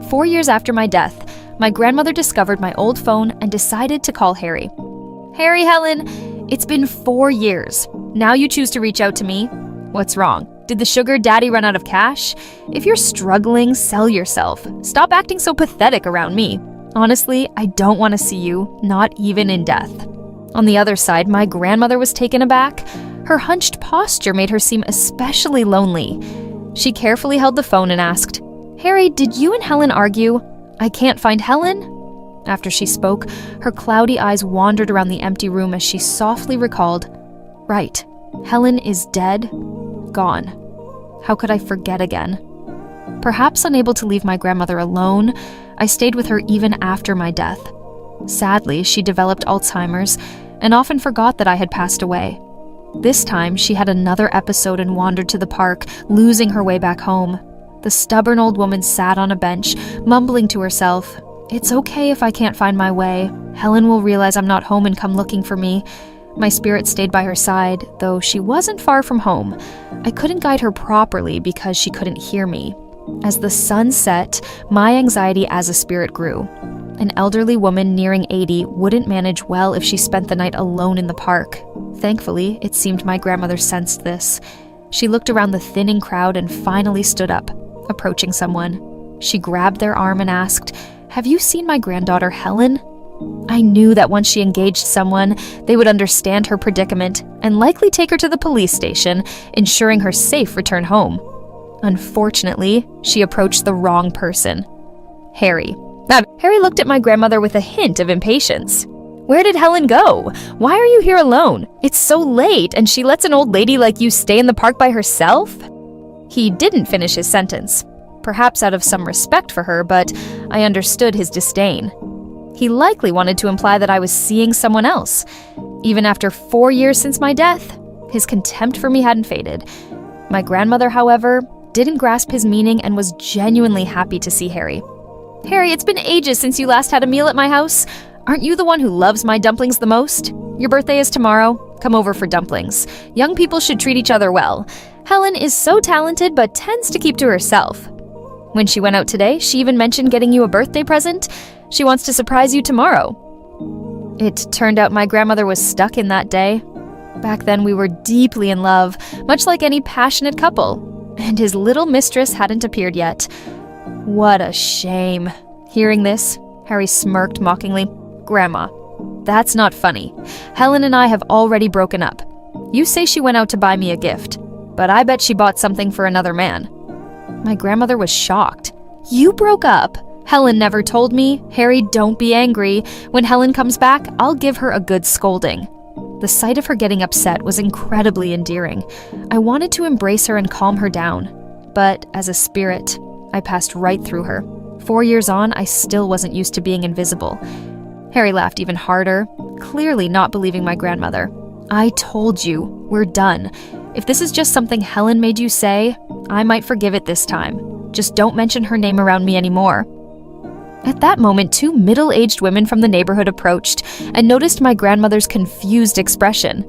4 years after my death, my grandmother discovered my old phone and decided to call Harry. "Harry, Helen, it's been 4 years. Now you choose to reach out to me? What's wrong? Did the sugar daddy run out of cash? If you're struggling, sell yourself. Stop acting so pathetic around me. Honestly, I don't want to see you, not even in death." On the other side, my grandmother was taken aback. Her hunched posture made her seem especially lonely. She carefully held the phone and asked, "Harry, did you and Helen argue? I can't find Helen?" After she spoke, her cloudy eyes wandered around the empty room as she softly recalled, "Right, Helen is dead, gone. How could I forget again?" Perhaps unable to leave my grandmother alone, I stayed with her even after my death. Sadly, she developed Alzheimer's and often forgot that I had passed away. This time, she had another episode and wandered to the park, losing her way back home. The stubborn old woman sat on a bench, mumbling to herself, "It's okay if I can't find my way. Helen will realize I'm not home and come looking for me." My spirit stayed by her side, though she wasn't far from home. I couldn't guide her properly because she couldn't hear me. As the sun set, my anxiety as a spirit grew. An elderly woman nearing 80 wouldn't manage well if she spent the night alone in the park. Thankfully, it seemed my grandmother sensed this. She looked around the thinning crowd and finally stood up, approaching someone. She grabbed their arm and asked, "Have you seen my granddaughter Helen?" I knew that once she engaged someone, they would understand her predicament and likely take her to the police station, ensuring her safe return home. Unfortunately, she approached the wrong person. Harry. Harry looked at my grandmother with a hint of impatience. "Where did Helen go? Why are you here alone? It's so late, and she lets an old lady like you stay in the park by herself?" He didn't finish his sentence, perhaps out of some respect for her, but I understood his disdain. He likely wanted to imply that I was seeing someone else. Even after 4 years since my death, his contempt for me hadn't faded. My grandmother, however, didn't grasp his meaning and was genuinely happy to see Harry. "Harry, it's been ages since you last had a meal at my house. Aren't you the one who loves my dumplings the most? Your birthday is tomorrow. Come over for dumplings. Young people should treat each other well. Helen is so talented but tends to keep to herself. When she went out today, she even mentioned getting you a birthday present. She wants to surprise you tomorrow." It turned out my grandmother was stuck in that day. Back then we were deeply in love, much like any passionate couple, and his little mistress hadn't appeared yet. What a shame. Hearing this, Harry smirked mockingly. "Grandma, that's not funny. Helen and I have already broken up. You say she went out to buy me a gift, but I bet she bought something for another man." My grandmother was shocked. "You broke up? Helen never told me. Harry, don't be angry. When Helen comes back, I'll give her a good scolding." The sight of her getting upset was incredibly endearing. I wanted to embrace her and calm her down, but as a spirit, I passed right through her. 4 years on, I still wasn't used to being invisible. Harry laughed even harder, clearly not believing my grandmother. "I told you, we're done. If this is just something Helen made you say, I might forgive it this time. Just don't mention her name around me anymore." At that moment, 2 middle-aged women from the neighborhood approached and noticed my grandmother's confused expression.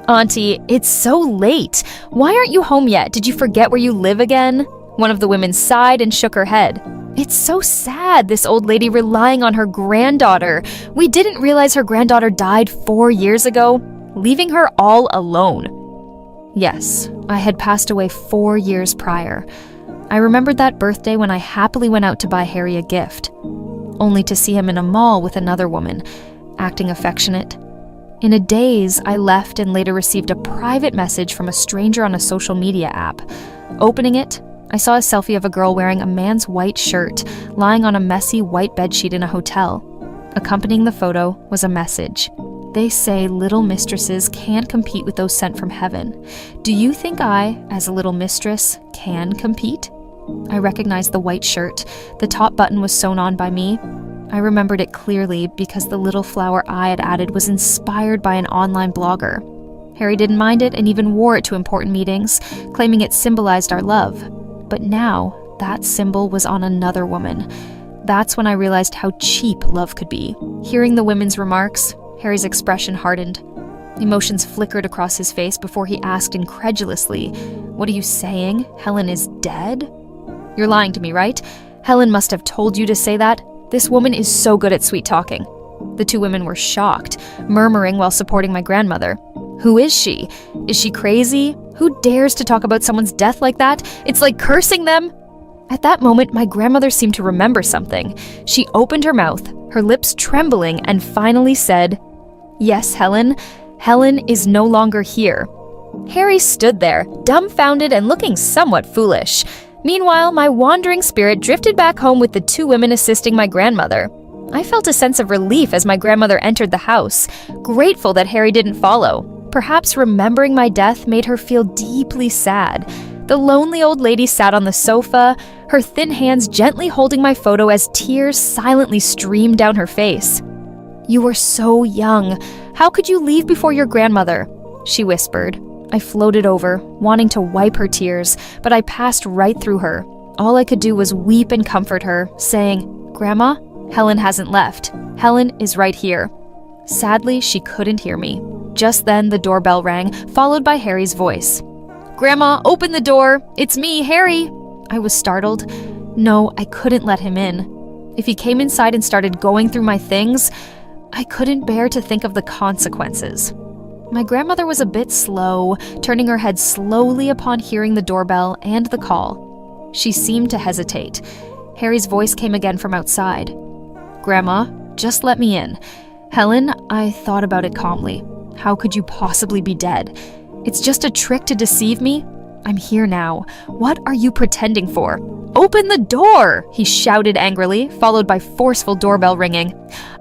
"Auntie, it's so late. Why aren't you home yet? Did you forget where you live again?" One of the women sighed and shook her head. "It's so sad, this old lady relying on her granddaughter. We didn't realize her granddaughter died 4 years ago, leaving her all alone." Yes, I had passed away 4 years prior. I remembered that birthday when I happily went out to buy Harry a gift, only to see him in a mall with another woman, acting affectionate. In a daze, I left and later received a private message from a stranger on a social media app. Opening it, I saw a selfie of a girl wearing a man's white shirt, lying on a messy white bedsheet in a hotel. Accompanying the photo was a message. "They say little mistresses can't compete with those sent from heaven. Do you think I, as a little mistress, can compete?" I recognized the white shirt. The top button was sewn on by me. I remembered it clearly because the little flower I had added was inspired by an online blogger. Harry didn't mind it and even wore it to important meetings, claiming it symbolized our love. But now, that symbol was on another woman. That's when I realized how cheap love could be. Hearing the women's remarks, Harry's expression hardened. Emotions flickered across his face before he asked incredulously, "What are you saying? Helen is dead?" "You're lying to me, right? Helen must have told you to say that. This woman is so good at sweet talking." The two women were shocked, murmuring while supporting my grandmother. "Who is she? Is she crazy? Who dares to talk about someone's death like that? It's like cursing them." At that moment, my grandmother seemed to remember something. She opened her mouth, her lips trembling, and finally said, "Yes, Helen. Helen is no longer here." Harry stood there, dumbfounded and looking somewhat foolish. Meanwhile, my wandering spirit drifted back home with the two women assisting my grandmother. I felt a sense of relief as my grandmother entered the house, grateful that Harry didn't follow. Perhaps remembering my death made her feel deeply sad. The lonely old lady sat on the sofa, her thin hands gently holding my photo as tears silently streamed down her face. "You were so young. How could you leave before your grandmother?" she whispered. I floated over, wanting to wipe her tears, but I passed right through her. All I could do was weep and comfort her, saying, "Grandma, Helen hasn't left. Helen is right here." Sadly, she couldn't hear me. Just then, the doorbell rang, followed by Harry's voice. "Grandma, open the door! It's me, Harry!" I was startled. No, I couldn't let him in. If he came inside and started going through my things, I couldn't bear to think of the consequences. My grandmother was a bit slow, turning her head slowly upon hearing the doorbell and the call. She seemed to hesitate. Harry's voice came again from outside. "Grandma, just let me in." "Helen," I thought about it calmly. "How could you possibly be dead? It's just a trick to deceive me? I'm here now. What are you pretending for?" "Open the door!" he shouted angrily, followed by forceful doorbell ringing.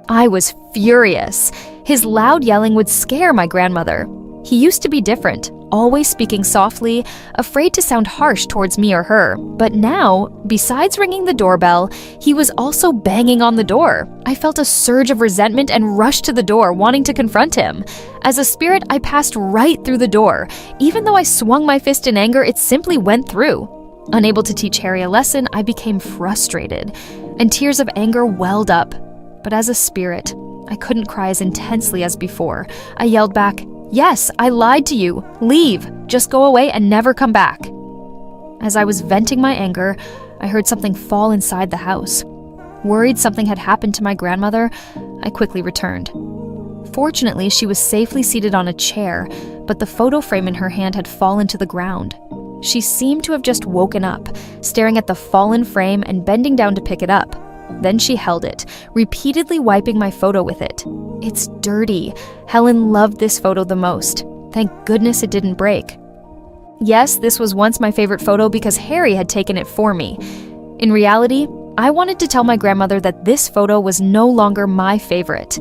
I was furious. His loud yelling would scare my grandmother. He used to be different, always speaking softly, afraid to sound harsh towards me or her. But now, besides ringing the doorbell, he was also banging on the door. I felt a surge of resentment and rushed to the door, wanting to confront him. As a spirit, I passed right through the door. Even though I swung my fist in anger, it simply went through. Unable to teach Harry a lesson, I became frustrated, and tears of anger welled up. But as a spirit, I couldn't cry as intensely as before. I yelled back, "Yes, I lied to you. Leave. Just go away and never come back." As I was venting my anger, I heard something fall inside the house. Worried something had happened to my grandmother, I quickly returned. Fortunately, she was safely seated on a chair, but the photo frame in her hand had fallen to the ground. She seemed to have just woken up, staring at the fallen frame and bending down to pick it up. Then she held it, repeatedly wiping my photo with it. "It's dirty. Helen loved this photo the most. Thank goodness it didn't break." Yes, this was once my favorite photo because Harry had taken it for me. In reality, I wanted to tell my grandmother that this photo was no longer my favorite.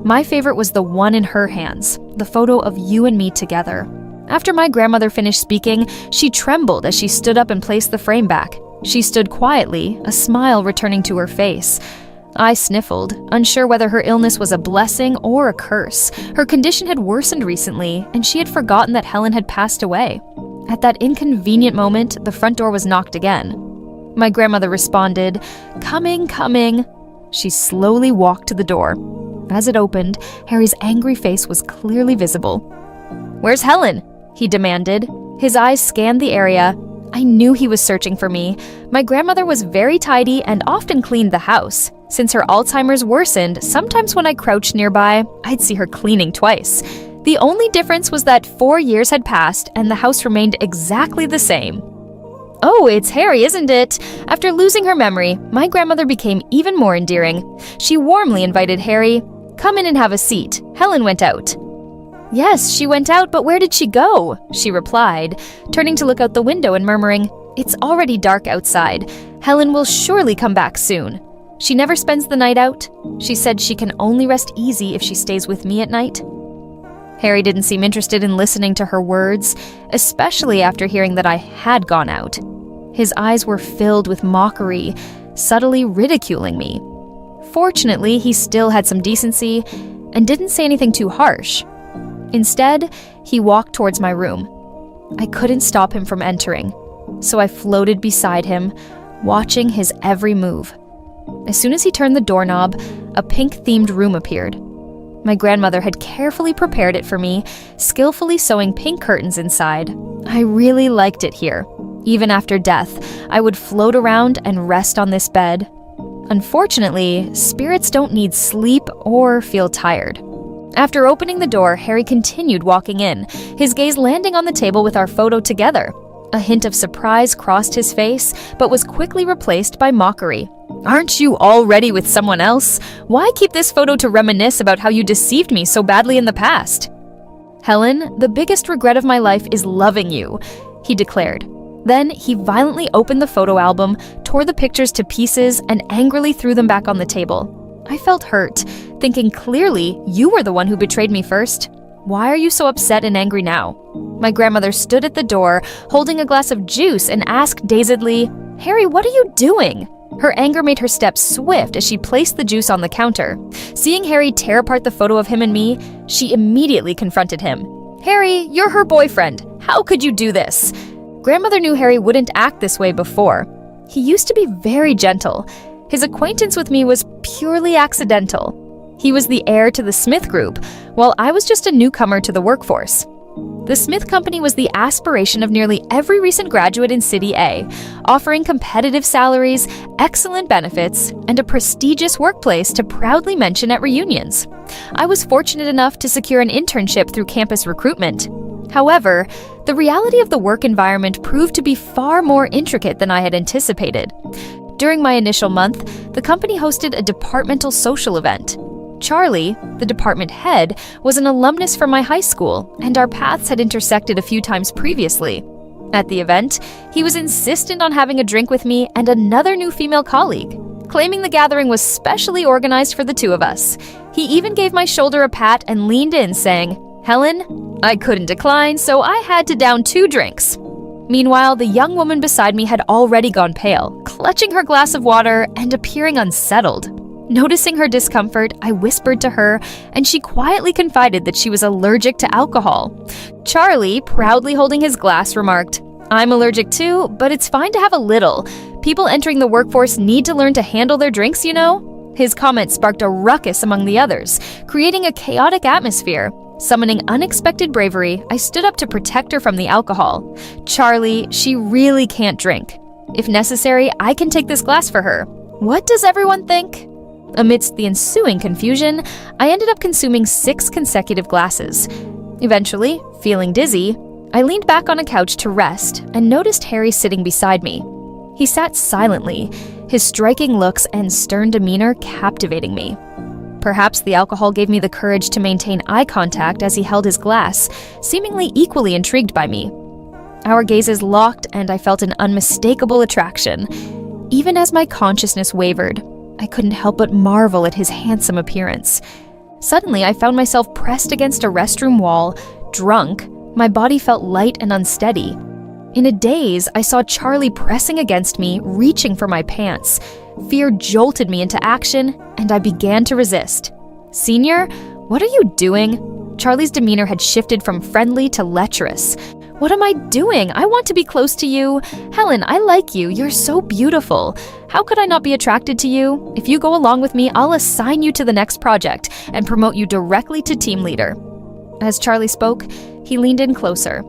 My favorite was the one in her hands, the photo of you and me together. After my grandmother finished speaking, she trembled as she stood up and placed the frame back. She stood quietly, a smile returning to her face. I sniffled, unsure whether her illness was a blessing or a curse. Her condition had worsened recently, and she had forgotten that Helen had passed away. At that inconvenient moment, the front door was knocked again. My grandmother responded, "Coming, coming." She slowly walked to the door. As it opened, Harry's angry face was clearly visible. "Where's Helen?" he demanded. His eyes scanned the area. I knew he was searching for me. My grandmother was very tidy and often cleaned the house. Since her Alzheimer's worsened, sometimes when I crouched nearby, I'd see her cleaning twice. The only difference was that 4 years had passed and the house remained exactly the same. "Oh, it's Harry, isn't it?" After losing her memory, my grandmother became even more endearing. She warmly invited Harry, "Come in and have a seat. Helen went out." "Yes, she went out, but where did she go?" she replied, turning to look out the window and murmuring, "It's already dark outside. Helen will surely come back soon. She never spends the night out. She said she can only rest easy if she stays with me at night." Harry didn't seem interested in listening to her words, especially after hearing that I had gone out. His eyes were filled with mockery, subtly ridiculing me. Fortunately, he still had some decency and didn't say anything too harsh. Instead, he walked towards my room. I couldn't stop him from entering, so I floated beside him, watching his every move. As soon as he turned the doorknob, a pink-themed room appeared. My grandmother had carefully prepared it for me, skillfully sewing pink curtains inside. I really liked it here. Even after death, I would float around and rest on this bed. Unfortunately, spirits don't need sleep or feel tired. After opening the door, Harry continued walking in, his gaze landing on the table with our photo together. A hint of surprise crossed his face, but was quickly replaced by mockery. "Aren't you already with someone else? Why keep this photo to reminisce about how you deceived me so badly in the past?" "Helen, the biggest regret of my life is loving you," he declared. Then he violently opened the photo album, tore the pictures to pieces, and angrily threw them back on the table. I felt hurt, thinking clearly you were the one who betrayed me first. Why are you so upset and angry now? My grandmother stood at the door, holding a glass of juice, and asked dazedly, "Harry, what are you doing?" Her anger made her steps swift as she placed the juice on the counter. Seeing Harry tear apart the photo of him and me, she immediately confronted him. "Harry, you're her boyfriend. How could you do this?" Grandmother knew Harry wouldn't act this way before. He used to be very gentle. His acquaintance with me was purely accidental. He was the heir to the Smith Group, while I was just a newcomer to the workforce. The Smith Company was the aspiration of nearly every recent graduate in City A, offering competitive salaries, excellent benefits, and a prestigious workplace to proudly mention at reunions. I was fortunate enough to secure an internship through campus recruitment. However, the reality of the work environment proved to be far more intricate than I had anticipated. During my initial month, the company hosted a departmental social event. Charlie, the department head, was an alumnus from my high school, and our paths had intersected a few times previously. At the event, he was insistent on having a drink with me and another new female colleague, claiming the gathering was specially organized for the two of us. He even gave my shoulder a pat and leaned in, saying, "Helen, I couldn't decline, so I had to down 2 drinks." Meanwhile, the young woman beside me had already gone pale, clutching her glass of water and appearing unsettled. Noticing her discomfort, I whispered to her, and she quietly confided that she was allergic to alcohol. Charlie, proudly holding his glass, remarked, "I'm allergic too, but it's fine to have a little. People entering the workforce need to learn to handle their drinks, you know?" His comment sparked a ruckus among the others, creating a chaotic atmosphere. Summoning unexpected bravery, I stood up to protect her from the alcohol. "Charlie, she really can't drink. If necessary, I can take this glass for her. What does everyone think?" Amidst the ensuing confusion, I ended up consuming 6 consecutive glasses. Eventually, feeling dizzy, I leaned back on a couch to rest and noticed Harry sitting beside me. He sat silently, his striking looks and stern demeanor captivating me. Perhaps the alcohol gave me the courage to maintain eye contact as he held his glass, seemingly equally intrigued by me. Our gazes locked and I felt an unmistakable attraction. Even as my consciousness wavered, I couldn't help but marvel at his handsome appearance. Suddenly, I found myself pressed against a restroom wall, drunk. My body felt light and unsteady. In a daze, I saw Charlie pressing against me, reaching for my pants. Fear jolted me into action, and I began to resist. "Senior, what are you doing?" Charlie's demeanor had shifted from friendly to lecherous. "What am I doing? I want to be close to you. Helen, I like you. You're so beautiful. How could I not be attracted to you? If you go along with me, I'll assign you to the next project and promote you directly to team leader." As Charlie spoke, he leaned in closer.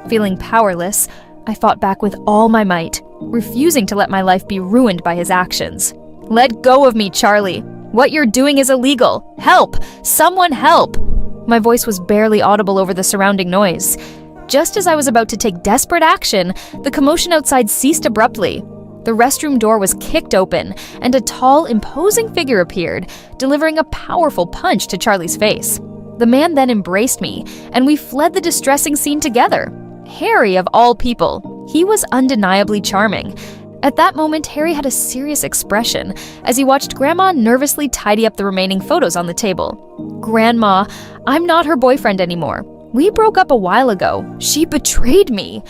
Feeling powerless, I fought back with all my might, refusing to let my life be ruined by his actions. "Let go of me, Charlie. What you're doing is illegal. Help! Someone help!" My voice was barely audible over the surrounding noise. Just as I was about to take desperate action, the commotion outside ceased abruptly. The restroom door was kicked open, and a tall, imposing figure appeared, delivering a powerful punch to Charlie's face. The man then embraced me, and we fled the distressing scene together. Harry, of all people, he was undeniably charming. At that moment, Harry had a serious expression as he watched Grandma nervously tidy up the remaining photos on the table. "Grandma, I'm not her boyfriend anymore. We broke up a while ago. She betrayed me."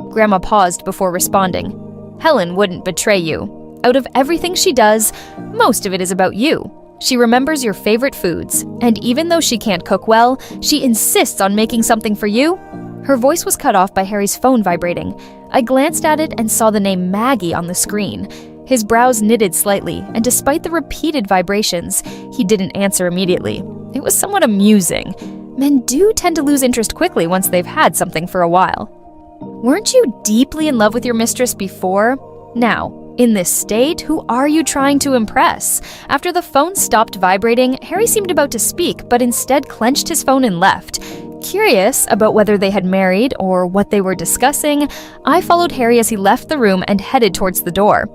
Grandma paused before responding. "Helen wouldn't betray you. Out of everything she does, most of it is about you. She remembers your favorite foods, and even though she can't cook well, she insists on making something for you." Her voice was cut off by Harry's phone vibrating. I glanced at it and saw the name Maggie on the screen. His brows knitted slightly, and despite the repeated vibrations, he didn't answer immediately. It was somewhat amusing. Men do tend to lose interest quickly once they've had something for a while. Weren't you deeply in love with your mistress before? Now, in this state, who are you trying to impress? After the phone stopped vibrating, Harry seemed about to speak, but instead clenched his phone and left. Curious about whether they had married or what they were discussing, I followed Harry as he left the room and headed towards the door.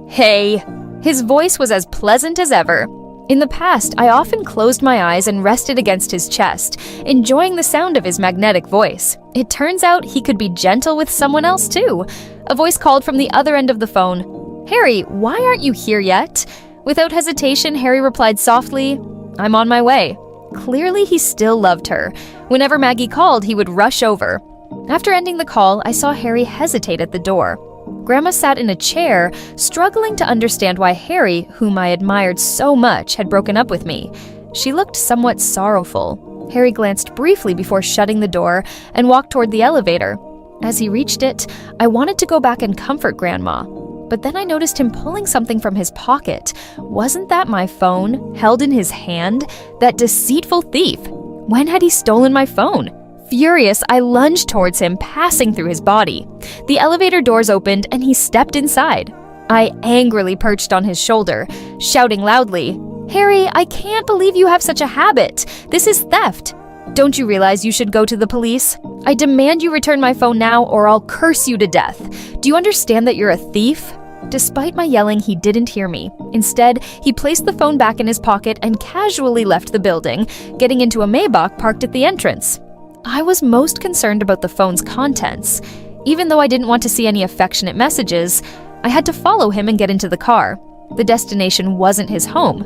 "Hey!" His voice was as pleasant as ever. In the past, I often closed my eyes and rested against his chest, enjoying the sound of his magnetic voice. It turns out he could be gentle with someone else too. A voice called from the other end of the phone, "Harry, why aren't you here yet?" Without hesitation, Harry replied softly, "I'm on my way." Clearly, he still loved her. Whenever Maggie called, he would rush over. After ending the call, I saw Harry hesitate at the door. Grandma sat in a chair, struggling to understand why Harry, whom I admired so much, had broken up with me. She looked somewhat sorrowful. Harry glanced briefly before shutting the door and walked toward the elevator. As he reached it, I wanted to go back and comfort Grandma. But then I noticed him pulling something from his pocket. Wasn't that my phone, held in his hand? That deceitful thief! When had he stolen my phone? Furious, I lunged towards him, passing through his body. The elevator doors opened and he stepped inside. I angrily perched on his shoulder, shouting loudly, "Harry, I can't believe you have such a habit. This is theft. Don't you realize you should go to the police? I demand you return my phone now or I'll curse you to death. Do you understand that you're a thief?" Despite my yelling, he didn't hear me. Instead, he placed the phone back in his pocket and casually left the building, getting into a Maybach parked at the entrance. I was most concerned about the phone's contents. Even though I didn't want to see any affectionate messages, I had to follow him and get into the car. The destination wasn't his home.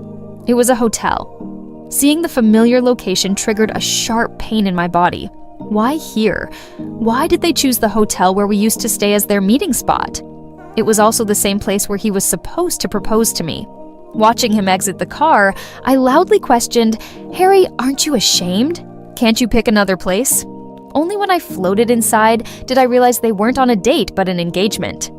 It was a hotel. Seeing the familiar location triggered a sharp pain in my body. Why here? Why did they choose the hotel where we used to stay as their meeting spot? It was also the same place where he was supposed to propose to me. Watching him exit the car, I loudly questioned, "Harry, aren't you ashamed? Can't you pick another place?" Only when I floated inside did I realize they weren't on a date but an engagement.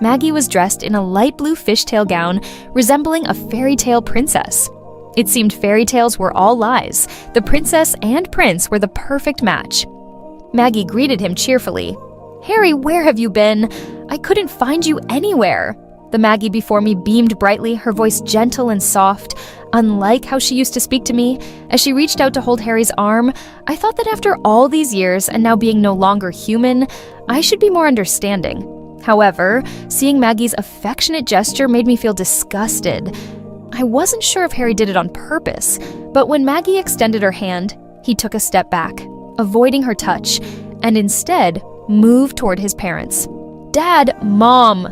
Maggie was dressed in a light blue fishtail gown resembling a fairy tale princess. It seemed fairy tales were all lies. The princess and prince were the perfect match. Maggie greeted him cheerfully. "Harry, where have you been? I couldn't find you anywhere." The Maggie before me beamed brightly, her voice gentle and soft, unlike how she used to speak to me. As she reached out to hold Harry's arm, I thought that after all these years and now being no longer human, I should be more understanding. However, seeing Maggie's affectionate gesture made me feel disgusted. I wasn't sure if Harry did it on purpose, but when Maggie extended her hand, he took a step back, avoiding her touch, and instead moved toward his parents. "Dad, Mom!"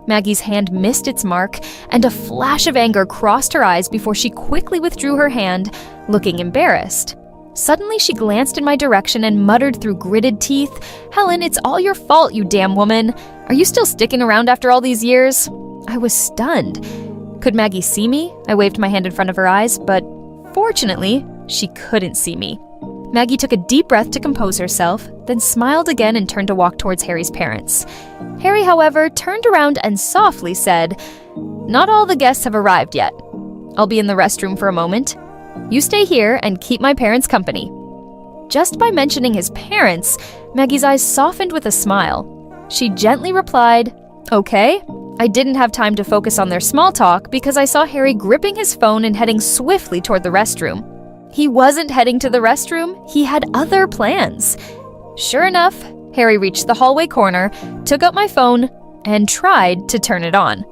Maggie's hand missed its mark, and a flash of anger crossed her eyes before she quickly withdrew her hand, looking embarrassed. Suddenly, she glanced in my direction and muttered through gritted teeth, "Helen, it's all your fault, you damn woman. Are you still sticking around after all these years?" I was stunned. Could Maggie see me? I waved my hand in front of her eyes, but fortunately, she couldn't see me. Maggie took a deep breath to compose herself, then smiled again and turned to walk towards Harry's parents. Harry, however, turned around and softly said, "Not all the guests have arrived yet. I'll be in the restroom for a moment. You stay here and keep my parents company." Just by mentioning his parents, Maggie's eyes softened with a smile. She gently replied, "Okay." I didn't have time to focus on their small talk because I saw Harry gripping his phone and heading swiftly toward the restroom. He wasn't heading to the restroom, he had other plans. Sure enough, Harry reached the hallway corner, took out my phone, and tried to turn it on.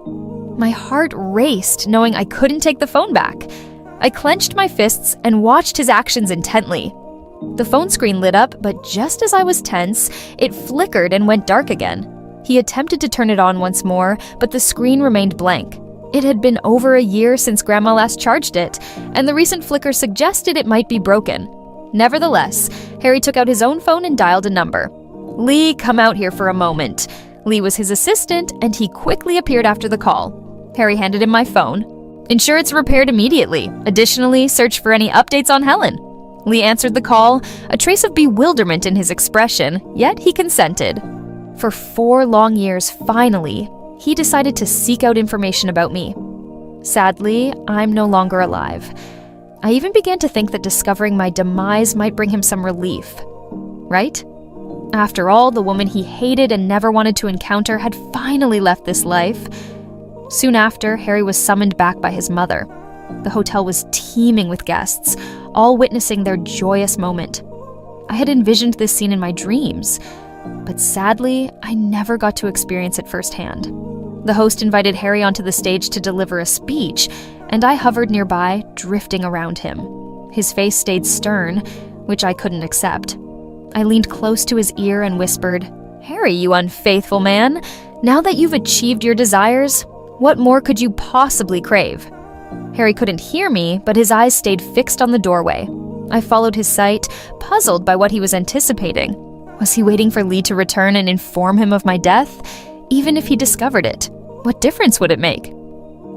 My heart raced, knowing I couldn't take the phone back. I clenched my fists and watched his actions intently. The phone screen lit up, but just as I was tense, it flickered and went dark again. He attempted to turn it on once more, but the screen remained blank. It had been over a year since Grandma last charged it, and the recent flicker suggested it might be broken. Nevertheless, Harry took out his own phone and dialed a number. "Lee, come out here for a moment." Lee was his assistant, and he quickly appeared after the call. Harry handed him my phone. "Ensure it's repaired immediately. Additionally, search for any updates on Helen." Lee answered the call, a trace of bewilderment in his expression, yet he consented. For 4 long years, finally, he decided to seek out information about me. Sadly, I'm no longer alive. I even began to think that discovering my demise might bring him some relief. Right? After all, the woman he hated and never wanted to encounter had finally left this life. Soon after, Harry was summoned back by his mother. The hotel was teeming with guests, all witnessing their joyous moment. I had envisioned this scene in my dreams, but sadly, I never got to experience it firsthand. The host invited Harry onto the stage to deliver a speech, and I hovered nearby, drifting around him. His face stayed stern, which I couldn't accept. I leaned close to his ear and whispered, "Harry, you unfaithful man, now that you've achieved your desires, what more could you possibly crave?" Harry couldn't hear me, but his eyes stayed fixed on the doorway. I followed his sight, puzzled by what he was anticipating. Was he waiting for Lee to return and inform him of my death? Even if he discovered it, what difference would it make?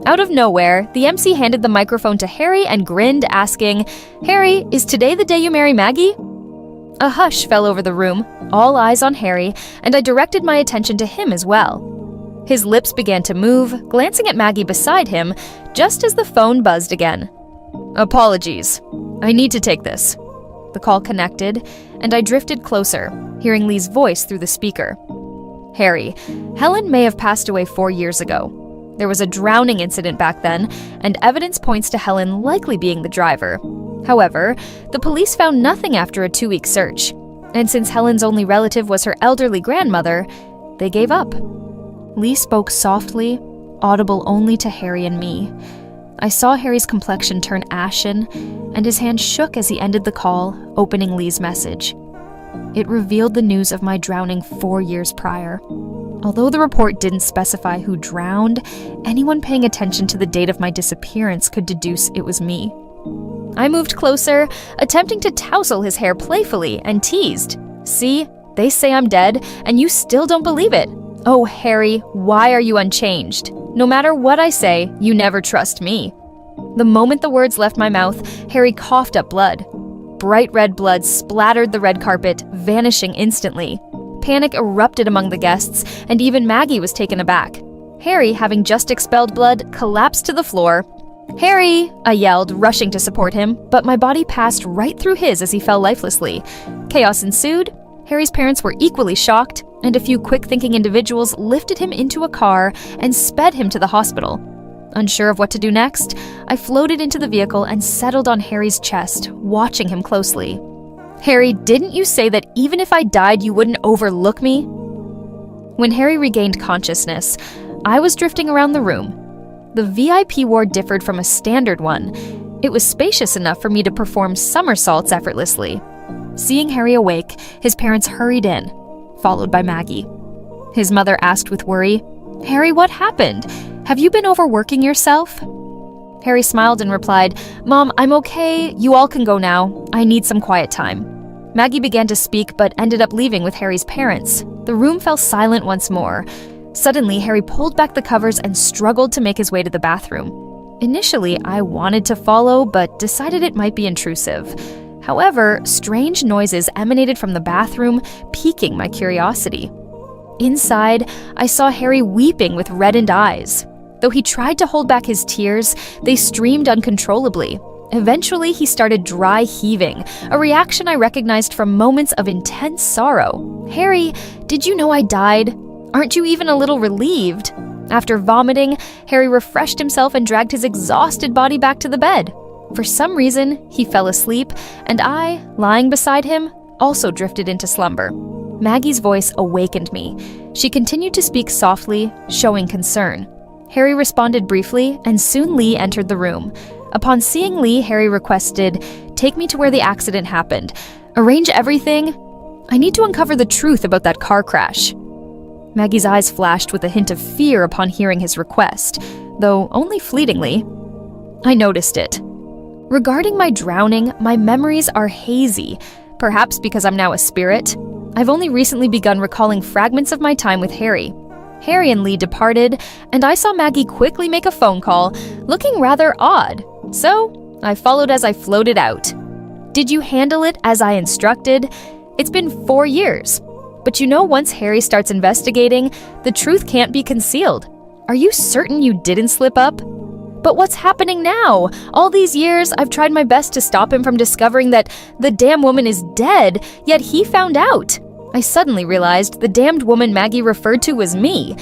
Out of nowhere, the MC handed the microphone to Harry and grinned, asking, "Harry, is today the day you marry Maggie?" A hush fell over the room, all eyes on Harry, and I directed my attention to him as well. His lips began to move, glancing at Maggie beside him, just as the phone buzzed again. "Apologies. I need to take this." The call connected, and I drifted closer, hearing Lee's voice through the speaker. "Harry, Helen may have passed away 4 years ago. There was a drowning incident back then, and evidence points to Helen likely being the driver. However, the police found nothing after a 2-week search, and since Helen's only relative was her elderly grandmother, they gave up." Lee spoke softly, audible only to Harry and me. I saw Harry's complexion turn ashen, and his hand shook as he ended the call, opening Lee's message. It revealed the news of my drowning 4 years prior. Although the report didn't specify who drowned, anyone paying attention to the date of my disappearance could deduce it was me. I moved closer, attempting to tousle his hair playfully, and teased, "See, they say I'm dead, and you still don't believe it. Oh, Harry, why are you unchanged? No matter what I say, you never trust me." The moment the words left my mouth, Harry coughed up blood. Bright red blood splattered the red carpet, vanishing instantly. Panic erupted among the guests, and even Maggie was taken aback. Harry, having just expelled blood, collapsed to the floor. "Harry!" I yelled, rushing to support him, but my body passed right through his as he fell lifelessly. Chaos ensued. Harry's parents were equally shocked, and a few quick-thinking individuals lifted him into a car and sped him to the hospital. Unsure of what to do next, I floated into the vehicle and settled on Harry's chest, watching him closely. "Harry, didn't you say that even if I died, you wouldn't overlook me?" When Harry regained consciousness, I was drifting around the room. The VIP ward differed from a standard one. It was spacious enough for me to perform somersaults effortlessly. Seeing Harry awake, his parents hurried in, followed by Maggie. His mother asked with worry, "Harry, what happened? Have you been overworking yourself?" Harry smiled and replied, "Mom, I'm okay. You all can go now. I need some quiet time." Maggie began to speak but ended up leaving with Harry's parents. The room fell silent once more. Suddenly, Harry pulled back the covers and struggled to make his way to the bathroom. Initially, I wanted to follow, but decided it might be intrusive. However, strange noises emanated from the bathroom, piquing my curiosity. Inside, I saw Harry weeping with reddened eyes. Though he tried to hold back his tears, they streamed uncontrollably. Eventually, he started dry heaving, a reaction I recognized from moments of intense sorrow. "Harry, did you know I died? Aren't you even a little relieved?" After vomiting, Harry refreshed himself and dragged his exhausted body back to the bed. For some reason, he fell asleep, and I, lying beside him, also drifted into slumber. Maggie's voice awakened me. She continued to speak softly, showing concern. Harry responded briefly, and soon Lee entered the room. Upon seeing Lee, Harry requested, "Take me to where the accident happened. Arrange everything. I need to uncover the truth about that car crash." Maggie's eyes flashed with a hint of fear upon hearing his request, though only fleetingly. I noticed it. Regarding my drowning, my memories are hazy, perhaps because I'm now a spirit. I've only recently begun recalling fragments of my time with Harry. Harry and Lee departed, and I saw Maggie quickly make a phone call, looking rather odd. So, I followed as I floated out. "Did you handle it as I instructed? It's been 4 years. But you know, once Harry starts investigating, the truth can't be concealed. Are you certain you didn't slip up?" "But what's happening now? All these years, I've tried my best to stop him from discovering that the damn woman is dead, yet he found out. I suddenly realized the damned woman Maggie referred to was me.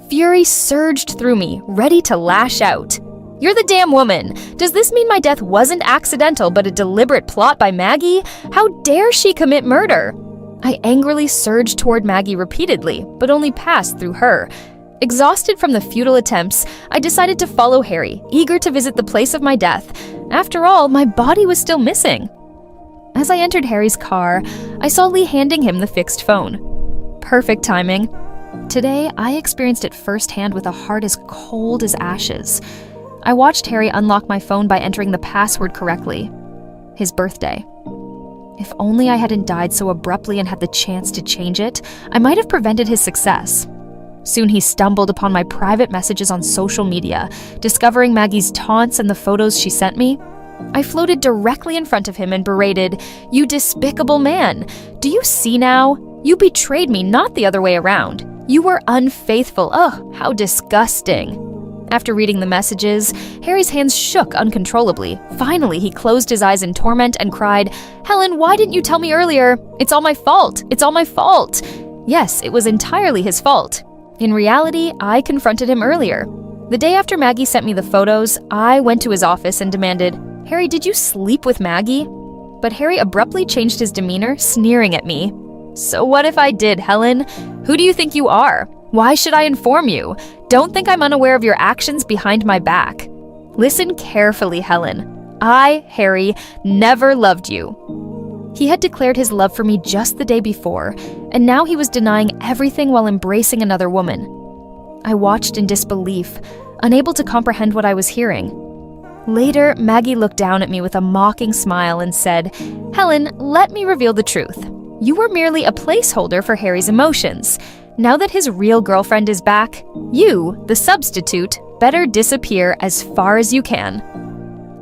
Fury surged through me, ready to lash out. "You're the damn woman! Does this mean my death wasn't accidental but a deliberate plot by Maggie? How dare she commit murder?" I angrily surged toward Maggie repeatedly, but only passed through her. Exhausted from the futile attempts, I decided to follow Harry, eager to visit the place of my death. After all, my body was still missing. As I entered Harry's car, I saw Lee handing him the fixed phone. Perfect timing. Today, I experienced it firsthand with a heart as cold as ashes. I watched Harry unlock my phone by entering the password correctly. His birthday. If only I hadn't died so abruptly and had the chance to change it, I might have prevented his success. Soon he stumbled upon my private messages on social media, discovering Maggie's taunts and the photos she sent me. I floated directly in front of him and berated, "You despicable man! Do you see now? You betrayed me, not the other way around. You were unfaithful. Ugh, how disgusting." After reading the messages, Harry's hands shook uncontrollably. Finally, he closed his eyes in torment and cried, "Helen, why didn't you tell me earlier? It's all my fault. It's all my fault." Yes, it was entirely his fault. In reality, I confronted him earlier. The day after Maggie sent me the photos, I went to his office and demanded, "Harry, did you sleep with Maggie?" But Harry abruptly changed his demeanor, sneering at me. "So what if I did, Helen? Who do you think you are? Why should I inform you? Don't think I'm unaware of your actions behind my back. Listen carefully, Helen. I, Harry, never loved you." He had declared his love for me just the day before, and now he was denying everything while embracing another woman. I watched in disbelief, unable to comprehend what I was hearing. Later, Maggie looked down at me with a mocking smile and said, "Helen, let me reveal the truth. You were merely a placeholder for Harry's emotions. Now that his real girlfriend is back, you, the substitute, better disappear as far as you can."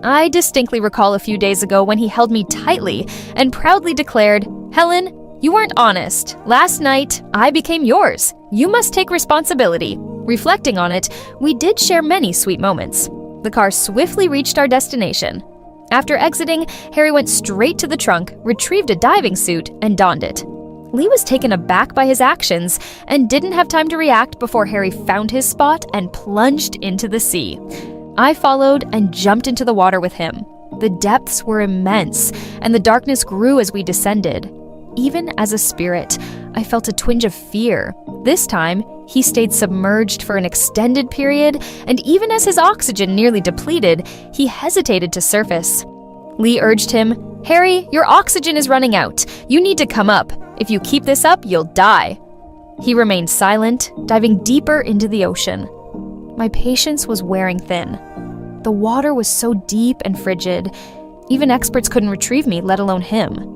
I distinctly recall a few days ago when he held me tightly and proudly declared, "Helen, you weren't honest. Last night, I became yours. You must take responsibility." Reflecting on it, we did share many sweet moments. The car swiftly reached our destination. After exiting, Harry went straight to the trunk, retrieved a diving suit, and donned it. Lee was taken aback by his actions and didn't have time to react before Harry found his spot and plunged into the sea. I followed and jumped into the water with him. The depths were immense, and the darkness grew as we descended. Even as a spirit, I felt a twinge of fear. This time, he stayed submerged for an extended period, and even as his oxygen nearly depleted, he hesitated to surface. Lee urged him, "Harry, your oxygen is running out. You need to come up. If you keep this up, you'll die." He remained silent, diving deeper into the ocean. My patience was wearing thin. The water was so deep and frigid, even experts couldn't retrieve me, let alone him.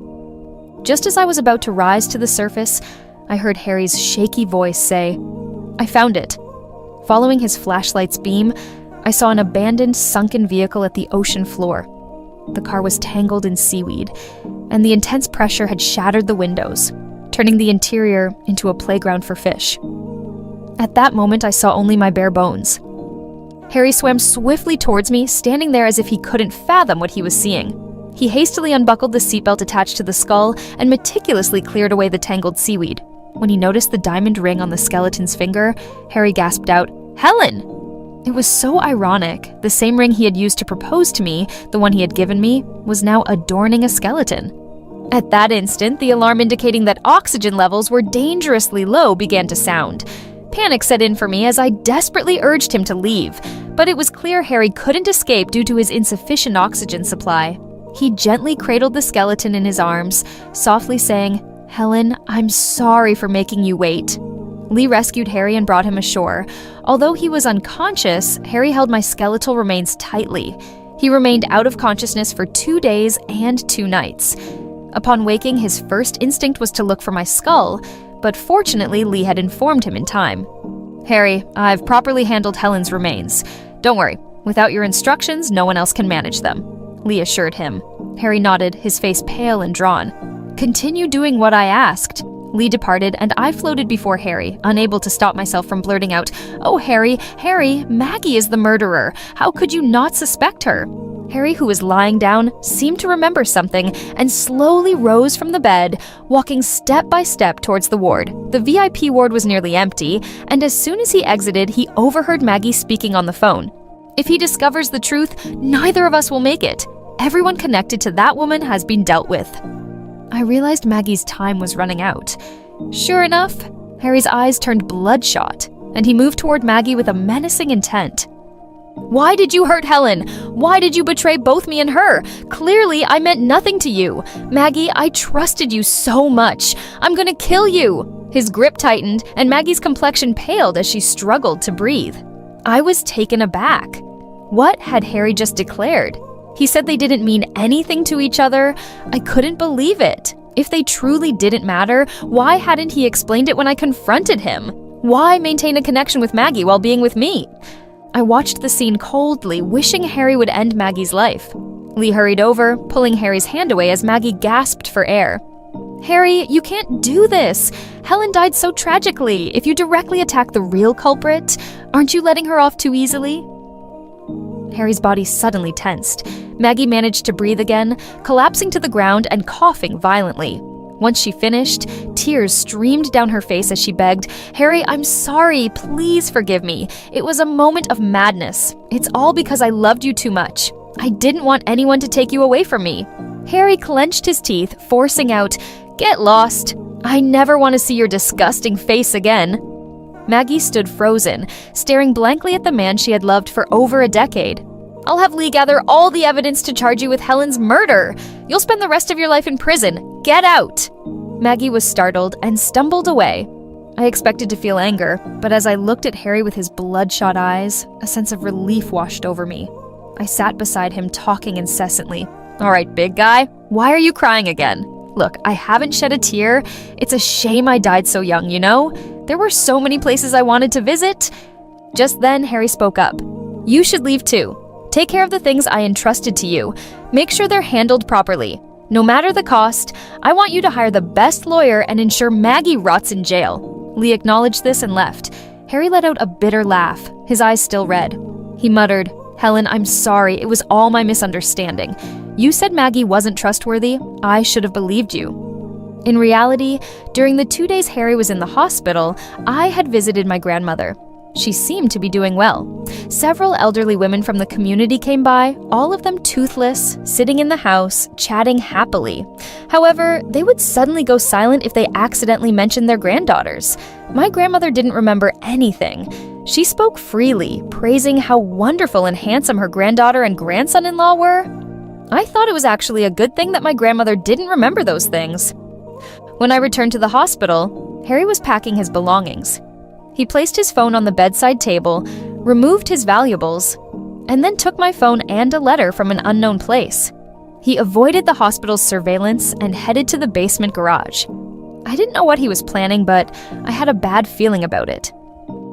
Just as I was about to rise to the surface, I heard Harry's shaky voice say, "I found it." Following his flashlight's beam, I saw an abandoned, sunken vehicle at the ocean floor. The car was tangled in seaweed, and the intense pressure had shattered the windows, turning the interior into a playground for fish. At that moment, I saw only my bare bones. Harry swam swiftly towards me, standing there as if he couldn't fathom what he was seeing. He hastily unbuckled the seatbelt attached to the skull and meticulously cleared away the tangled seaweed. When he noticed the diamond ring on the skeleton's finger, Harry gasped out, "Helen!" It was so ironic. The same ring he had used to propose to me, the one he had given me, was now adorning a skeleton. At that instant, the alarm indicating that oxygen levels were dangerously low began to sound. Panic set in for me as I desperately urged him to leave, but it was clear Harry couldn't escape due to his insufficient oxygen supply. He gently cradled the skeleton in his arms, softly saying, "Helen, I'm sorry for making you wait." Lee rescued Harry and brought him ashore. Although he was unconscious, Harry held my skeletal remains tightly. He remained out of consciousness for 2 days and 2 nights. Upon waking, his first instinct was to look for my skull, but fortunately Lee had informed him in time. "Harry, I've properly handled Helen's remains. Don't worry, without your instructions, no one else can manage them," Lee assured him. Harry nodded, his face pale and drawn. "Continue doing what I asked." Lee departed, and I floated before Harry, unable to stop myself from blurting out, "Oh, Harry, Maggie is the murderer. How could you not suspect her?" Harry, who was lying down, seemed to remember something and slowly rose from the bed, walking step by step towards the ward. The VIP ward was nearly empty, and as soon as he exited, he overheard Maggie speaking on the phone. If he discovers the truth, neither of us will make it. Everyone connected to that woman has been dealt with. I realized Maggie's time was running out. Sure enough, Harry's eyes turned bloodshot, and he moved toward Maggie with a menacing intent. Why did you hurt Helen? Why did you betray both me and her? Clearly, I meant nothing to you. Maggie, I trusted you so much. I'm gonna kill you. His grip tightened, and Maggie's complexion paled as she struggled to breathe. I was taken aback. What had Harry just declared? He said they didn't mean anything to each other. I couldn't believe it. If they truly didn't matter, why hadn't he explained it when I confronted him? Why maintain a connection with Maggie while being with me? I watched the scene coldly, wishing Harry would end Maggie's life. Lee hurried over, pulling Harry's hand away as Maggie gasped for air. Harry, you can't do this. Helen died so tragically. If you directly attack the real culprit, aren't you letting her off too easily? Harry's body suddenly tensed. Maggie managed to breathe again, collapsing to the ground and coughing violently. Once she finished, tears streamed down her face as she begged, Harry, I'm sorry, please forgive me. It was a moment of madness. It's all because I loved you too much. I didn't want anyone to take you away from me. Harry clenched his teeth, forcing out, get lost. I never want to see your disgusting face again. Maggie stood frozen, staring blankly at the man she had loved for over a decade. I'll have Lee gather all the evidence to charge you with Helen's murder. You'll spend the rest of your life in prison. Get out! Maggie was startled and stumbled away. I expected to feel anger, but as I looked at Harry with his bloodshot eyes, a sense of relief washed over me. I sat beside him, talking incessantly. All right, big guy, why are you crying again? Look, I haven't shed a tear. It's a shame I died so young, you know? There were so many places I wanted to visit. Just then, Harry spoke up. You should leave too. Take care of the things I entrusted to you. Make sure they're handled properly. No matter the cost, I want you to hire the best lawyer and ensure Maggie rots in jail. Lee acknowledged this and left. Harry let out a bitter laugh, his eyes still red. He muttered, Helen, I'm sorry. It was all my misunderstanding. You said Maggie wasn't trustworthy. I should have believed you. In reality, during the 2 days Harry was in the hospital, I had visited my grandmother. She seemed to be doing well. Several elderly women from the community came by, all of them toothless, sitting in the house, chatting happily. However, they would suddenly go silent if they accidentally mentioned their granddaughters. My grandmother didn't remember anything. She spoke freely, praising how wonderful and handsome her granddaughter and grandson-in-law were. I thought it was actually a good thing that my grandmother didn't remember those things. When I returned to the hospital, Harry was packing his belongings. He placed his phone on the bedside table, removed his valuables, and then took my phone and a letter from an unknown place. He avoided the hospital's surveillance and headed to the basement garage. I didn't know what he was planning, but I had a bad feeling about it.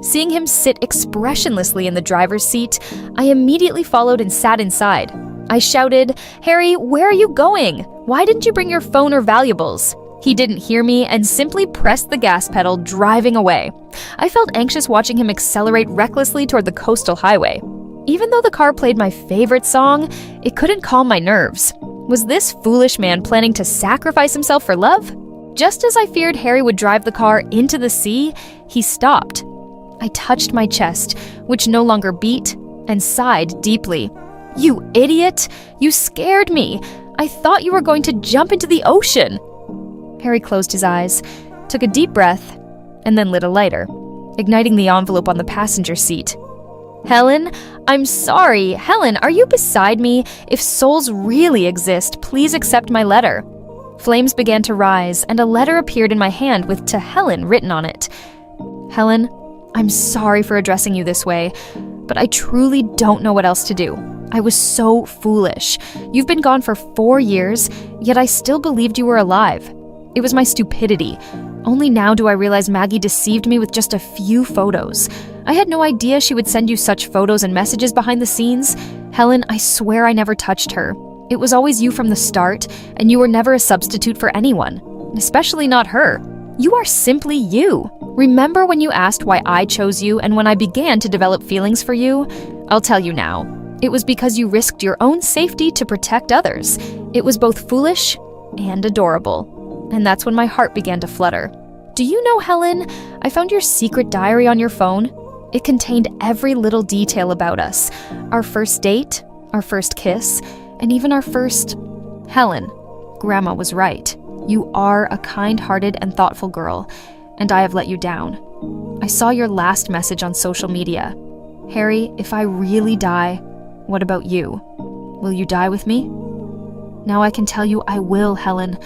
Seeing him sit expressionlessly in the driver's seat, I immediately followed and sat inside. I shouted, Harry, where are you going? Why didn't you bring your phone or valuables? He didn't hear me and simply pressed the gas pedal, driving away. I felt anxious watching him accelerate recklessly toward the coastal highway. Even though the car played my favorite song, it couldn't calm my nerves. Was this foolish man planning to sacrifice himself for love? Just as I feared Harry would drive the car into the sea, he stopped. I touched my chest, which no longer beat, and sighed deeply. You idiot! You scared me! I thought you were going to jump into the ocean! Harry closed his eyes, took a deep breath, and then lit a lighter, igniting the envelope on the passenger seat. Helen, I'm sorry. Helen, are you beside me? If souls really exist, please accept my letter. Flames began to rise, and a letter appeared in my hand with "To Helen" written on it. Helen, I'm sorry for addressing you this way, but I truly don't know what else to do. I was so foolish. You've been gone for 4 years, yet I still believed you were alive. It was my stupidity. Only now do I realize Maggie deceived me with just a few photos. I had no idea she would send you such photos and messages behind the scenes. Helen, I swear I never touched her. It was always you from the start, and you were never a substitute for anyone, especially not her. You are simply you. Remember when you asked why I chose you and when I began to develop feelings for you? I'll tell you now. It was because you risked your own safety to protect others. It was both foolish and adorable. And that's when my heart began to flutter. Do you know, Helen, I found your secret diary on your phone. It contained every little detail about us. Our first date, our first kiss, and even our first... Helen, Grandma was right. You are a kind-hearted and thoughtful girl, and I have let you down. I saw your last message on social media. Harry, if I really die, what about you? Will you die with me? Now I can tell you I will, Helen.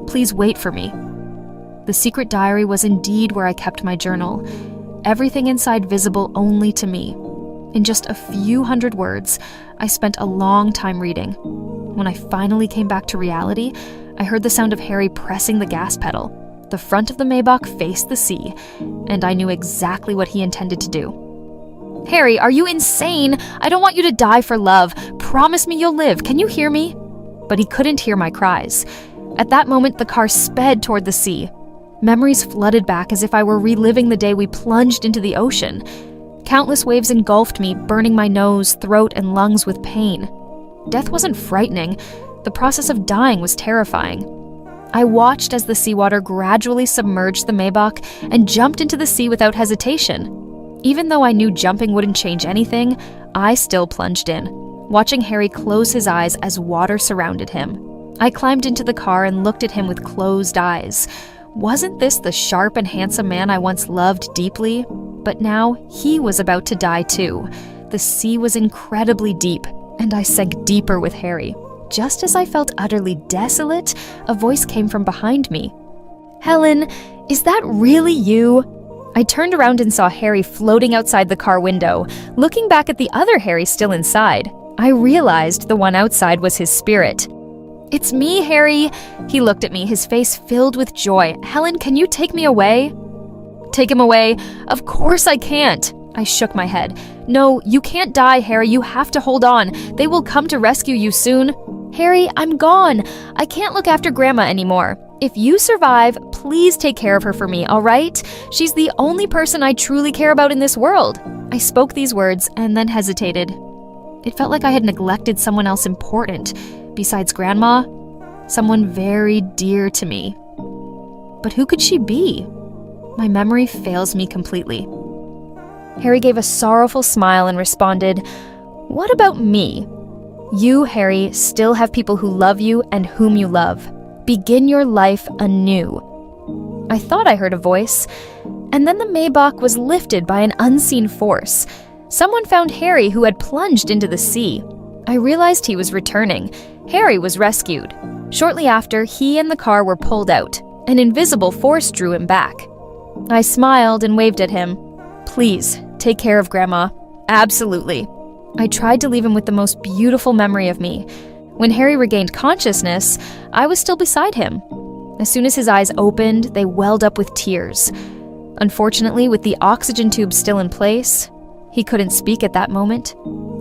Please wait for me. The secret diary was indeed where I kept my journal. Everything inside visible only to me. In just a few hundred words, I spent a long time reading. When I finally came back to reality, I heard the sound of Harry pressing the gas pedal. The front of the Maybach faced the sea, and I knew exactly what he intended to do. Harry, are you insane? I don't want you to die for love. Promise me you'll live. Can you hear me? But he couldn't hear my cries. At that moment, the car sped toward the sea. Memories flooded back as if I were reliving the day we plunged into the ocean. Countless waves engulfed me, burning my nose, throat, and lungs with pain. Death wasn't frightening. The process of dying was terrifying. I watched as the seawater gradually submerged the Maybach and jumped into the sea without hesitation. Even though I knew jumping wouldn't change anything, I still plunged in, watching Harry close his eyes as water surrounded him. I climbed into the car and looked at him with closed eyes. Wasn't this the sharp and handsome man I once loved deeply? But now he was about to die too. The sea was incredibly deep, and I sank deeper with Harry. Just as I felt utterly desolate, a voice came from behind me. Helen, is that really you? I turned around and saw Harry floating outside the car window. Looking back at the other Harry still inside, I realized the one outside was his spirit. It's me, Harry. He looked at me, his face filled with joy. Helen, can you take me away? Take him away? Of course I can't. I shook my head. No, you can't die, Harry. You have to hold on. They will come to rescue you soon. Harry, I'm gone. I can't look after Grandma anymore. If you survive, please take care of her for me, all right? She's the only person I truly care about in this world. I spoke these words and then hesitated. It felt like I had neglected someone else important. Besides Grandma, someone very dear to me. But who could she be? My memory fails me completely. Harry gave a sorrowful smile and responded, What about me? You, Harry, still have people who love you and whom you love. Begin your life anew. I thought I heard a voice, and then the Maybach was lifted by an unseen force. Someone found Harry, who had plunged into the sea. I realized he was returning. Harry was rescued. Shortly after, he and the car were pulled out. An invisible force drew him back. I smiled and waved at him. Please, take care of Grandma. Absolutely. I tried to leave him with the most beautiful memory of me. When Harry regained consciousness, I was still beside him. As soon as his eyes opened, they welled up with tears. Unfortunately, with the oxygen tube still in place, he couldn't speak at that moment.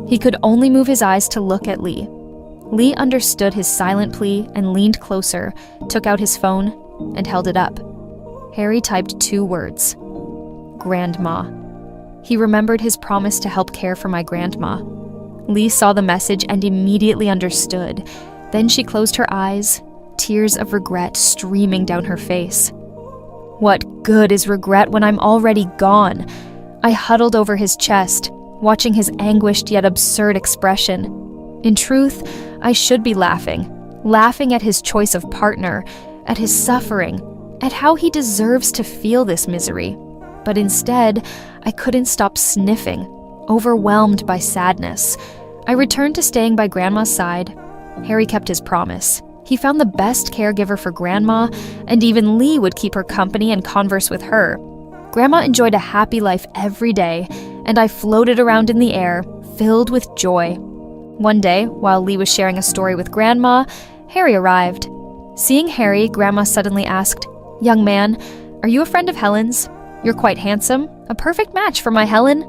He could only move his eyes to look at Lee. Lee understood his silent plea and leaned closer, took out his phone, and held it up. Harry typed 2 words. Grandma. He remembered his promise to help care for my grandma. Lee saw the message and immediately understood. Then she closed her eyes, tears of regret streaming down her face. What good is regret when I'm already gone? I huddled over his chest, watching his anguished yet absurd expression. In truth, I should be laughing at his choice of partner, at his suffering, at how he deserves to feel this misery. But instead, I couldn't stop sniffing, overwhelmed by sadness. I returned to staying by Grandma's side. Harry kept his promise. He found the best caregiver for Grandma, and even Lee would keep her company and converse with her. Grandma enjoyed a happy life every day, and I floated around in the air, filled with joy. One day, while Lee was sharing a story with Grandma, Harry arrived. Seeing Harry, Grandma suddenly asked, Young man, are you a friend of Helen's? You're quite handsome, a perfect match for my Helen.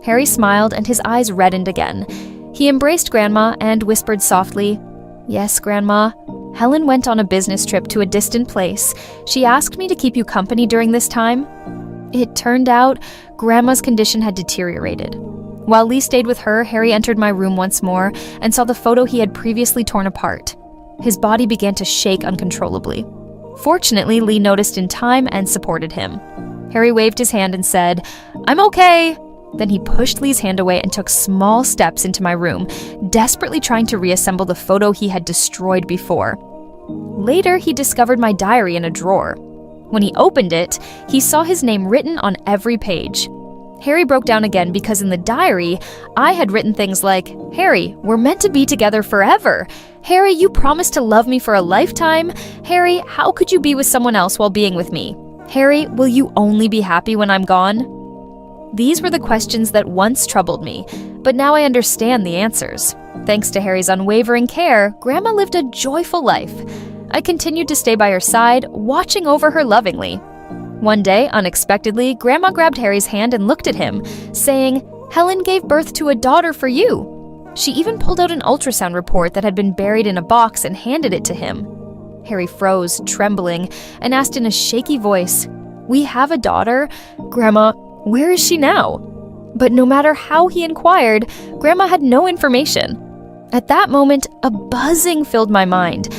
Harry smiled and his eyes reddened again. He embraced Grandma and whispered softly, Yes, Grandma. Helen went on a business trip to a distant place. She asked me to keep you company during this time. It turned out Grandma's condition had deteriorated. While Lee stayed with her, Harry entered my room once more and saw the photo he had previously torn apart. His body began to shake uncontrollably. Fortunately, Lee noticed in time and supported him. Harry waved his hand and said, "I'm okay." Then he pushed Lee's hand away and took small steps into my room, desperately trying to reassemble the photo he had destroyed before. Later, he discovered my diary in a drawer. When he opened it, he saw his name written on every page. Harry broke down again because in the diary, I had written things like, "Harry, we're meant to be together forever. Harry, you promised to love me for a lifetime. Harry, how could you be with someone else while being with me? Harry, will you only be happy when I'm gone?" These were the questions that once troubled me, but now I understand the answers. Thanks to Harry's unwavering care, Grandma lived a joyful life. I continued to stay by her side, watching over her lovingly. One day, unexpectedly, Grandma grabbed Harry's hand and looked at him, saying, "Helen gave birth to a daughter for you." She even pulled out an ultrasound report that had been buried in a box and handed it to him. Harry froze, trembling, and asked in a shaky voice, "We have a daughter? Grandma, where is she now?" But no matter how he inquired, Grandma had no information. At that moment, a buzzing filled my mind.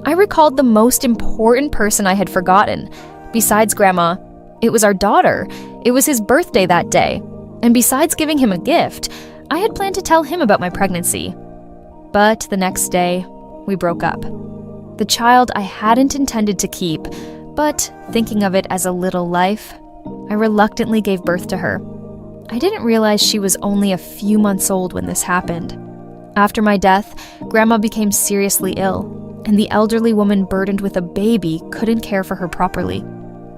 I recalled the most important person I had forgotten. Besides Grandma, it was our daughter. It was his birthday that day. And besides giving him a gift, I had planned to tell him about my pregnancy. But the next day, we broke up. The child I hadn't intended to keep, but thinking of it as a little life, I reluctantly gave birth to her. I didn't realize she was only a few months old when this happened. After my death, Grandma became seriously ill, and the elderly woman burdened with a baby couldn't care for her properly.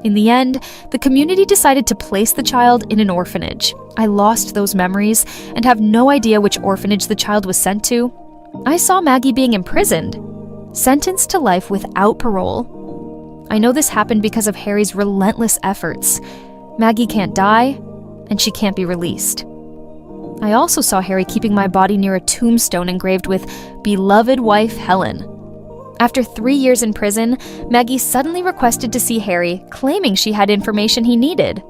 In the end, the community decided to place the child in an orphanage. I lost those memories and have no idea which orphanage the child was sent to. I saw Maggie being imprisoned, sentenced to life without parole. I know this happened because of Harry's relentless efforts. Maggie can't die, and she can't be released. I also saw Harry keeping my body near a tombstone engraved with "Beloved Wife Helen." After 3 years in prison, Maggie suddenly requested to see Harry, claiming she had information he needed.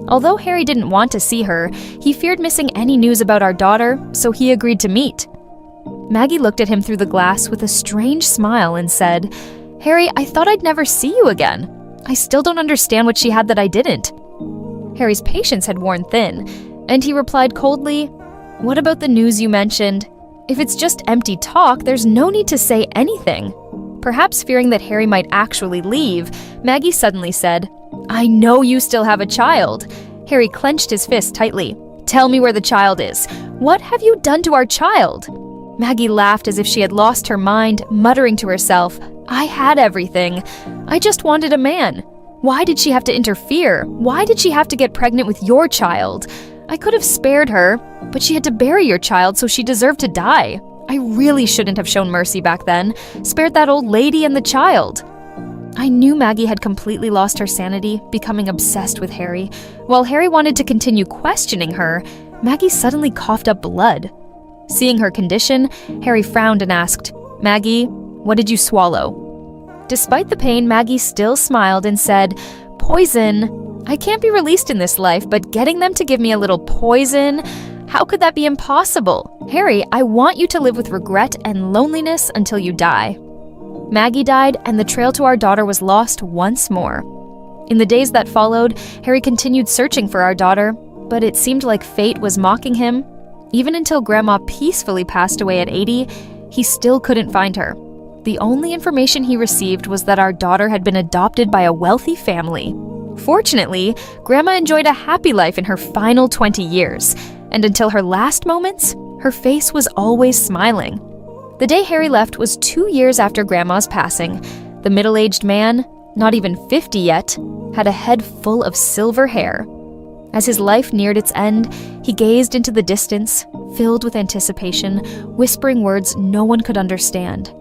Although Harry didn't want to see her, he feared missing any news about our daughter, so he agreed to meet. Maggie looked at him through the glass with a strange smile and said, "Harry, I thought I'd never see you again. I still don't understand what she had that I didn't." Harry's patience had worn thin, and he replied coldly, "What about the news you mentioned? If it's just empty talk, there's no need to say anything." Perhaps fearing that Harry might actually leave, Maggie suddenly said, "I know you still have a child." Harry clenched his fist tightly. "Tell me where the child is. What have you done to our child?" Maggie laughed as if she had lost her mind, muttering to herself, "I had everything. I just wanted a man. Why did she have to interfere? Why did she have to get pregnant with your child? I could have spared her, but she had to bury your child, so she deserved to die. I really shouldn't have shown mercy back then, spared that old lady and the child." I knew Maggie had completely lost her sanity, becoming obsessed with Harry. While Harry wanted to continue questioning her, Maggie suddenly coughed up blood. Seeing her condition, Harry frowned and asked, "Maggie, what did you swallow?" Despite the pain, Maggie still smiled and said, "Poison. I can't be released in this life, but getting them to give me a little poison? How could that be impossible? Harry, I want you to live with regret and loneliness until you die." Maggie died, and the trail to our daughter was lost once more. In the days that followed, Harry continued searching for our daughter, but it seemed like fate was mocking him. Even until Grandma peacefully passed away at 80, he still couldn't find her. The only information he received was that our daughter had been adopted by a wealthy family. Fortunately, Grandma enjoyed a happy life in her final 20 years, and until her last moments, her face was always smiling. The day Harry left was 2 years after Grandma's passing. The middle-aged man, not even 50 yet, had a head full of silver hair. As his life neared its end, he gazed into the distance, filled with anticipation, whispering words no one could understand.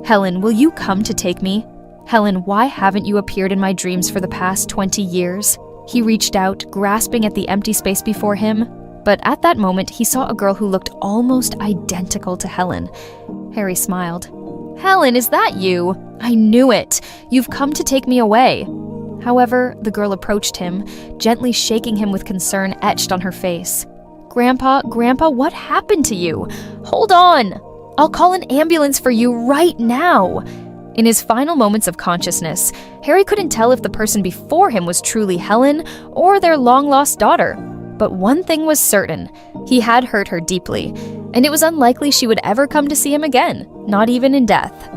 "Helen, will you come to take me? Helen, why haven't you appeared in my dreams for the past 20 years? He reached out, grasping at the empty space before him, but at that moment he saw a girl who looked almost identical to Helen. Harry smiled. "Helen, is that you? I knew it. You've come to take me away." However, the girl approached him, gently shaking him with concern etched on her face. Grandpa, what happened to you? Hold on! I'll call an ambulance for you right now!" In his final moments of consciousness, Harry couldn't tell if the person before him was truly Helen or their long-lost daughter. But one thing was certain: he had hurt her deeply, and it was unlikely she would ever come to see him again, not even in death.